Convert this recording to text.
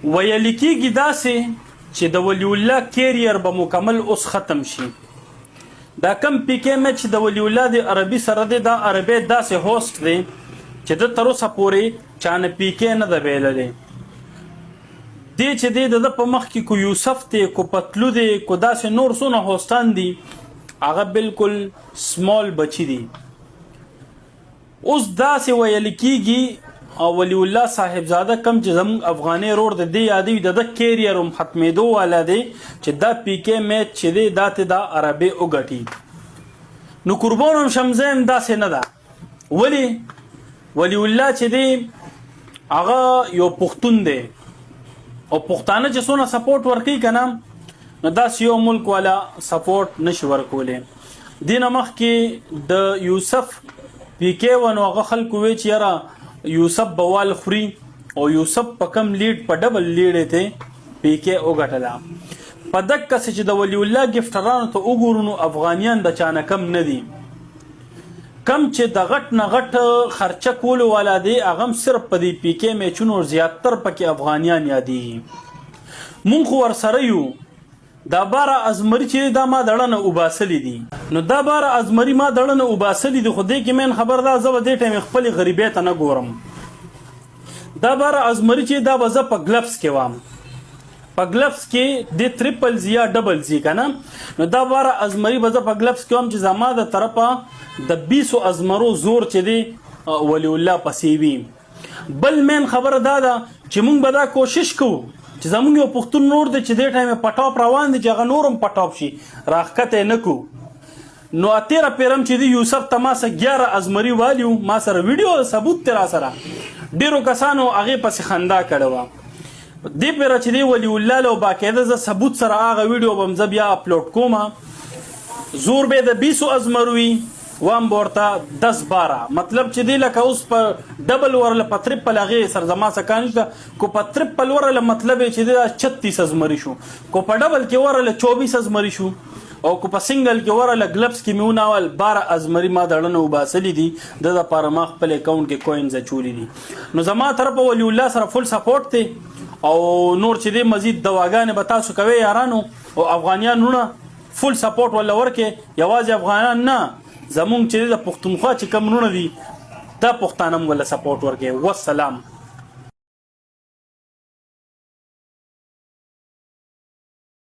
ویل کېږي داسې چې د ولی الله کیریر به مکمل اوس ختم شي. دا کم پی کې میچ د ولی الله د عربي سره دی، دا عربي داسې هوست دی چې د تر اوسه پورې چانه پی کې نه ده ویللی. دی چې دی د په مخ کې کو یوسف دی، کو پتلو دی، کو داسې نور څونه هوستان دي، هغه بالکل سمال بچی دي. اوس داسې ویل کېږي او ولی الله صاحبزاده کم چې زموږ افغاني رور د دې یادوي د کیریر هم ختمېدو والا دی چې دا پی کې میچ چې دی دا ته دا عربي وګټي. نو قربان هم شمزیم داسې نه ده. ولی ولی الله چې دی هغه یو پښتون دی او پښتانه چې څونه سپورټ ورکوي که نه، نو داسې یو ملک والا سپورټ نشي ورکولی. دې نه مخکې د یوسف پی کې و نو هغه خلکو وی چې یاره یوسف بوال خوري او یوسف په کم لیډ په ډبل لیډ ته پی کې وګټله. په دقه چې د ولی الله ګفټرانو ته وګورو نو افغانیان د چانه کم نه دي. کم چې د غټ نه غټ خرچه کولو والا دی هغه صرف په دې پی کې میچونو زیاتر پکې افغانیان یادېږي. مونږ خو ورسره یو. دا باره ازمري چې دا ما دړنه وباسلي دي، نو دا باره ازمري ما دړنه وباسلي دي، خو دې کې مین خبر دا زه به دې ټایم خپلې غریبۍ ته نه ګورم. دا باره ازمري چې دا به زه په ګلفز کې وام، په ګلفز کې د تریپلز یا ډبلز یې که نه، نو دا باره ازمري به زه په ګلفز کې وام چې زما د طرفه د 20 ازمرو زور چې دی ولی الله پسې وي. بل مین خبره دا ده چې مونږ به دا کوشش کوو چې زمونږ یو پښتون نور دی چې دې ټایم په ټاپ روان دی چې هغه نور هم په ټاپ شي، راښکته یې نه کو. نو اتېره پیرم چې دی یوسف ته ما سره 11 ازمري والیو، ما سره ویډیو ثبوت دی را سره، ډېرو کسانو هغې پسې خندا کړې وه. دې پیره چې دی ولی الله له باقاعده زه ثبوت سره هغه ویډیو به م زه بیا اپلوډ کوم. زور به د 20 ازمرو وي، وام به ورته 10-12، مطلب چې دی لکه اوس په ډبل ورله په تریپل هغې سره زما څه کار نشته. کو په تریپل ورله مطلب یې چې دی 36 ازمري شو، کو په ډبل کې ورله 24 ازمري شو، او کو په سنګل کې ورله ګلبس کې مې وناول 12 ازمري ما دړنه وباسلي دي. د دپاره ما خپل اکاونټ کې کوینز اچولي دي. نو زما طرفه ولی الله سره فل سپورټ دی او نور چې دی مزید دواګانې به تاسو کوئ یارانو، او افغانیانونه فل سپورټ ولا ورکې. یوازې افغانان نه، زمونږ چې د پښتونخوا چې کم نونه دي دا پښتانه هم ولا سپورټ ورکې. والسلام.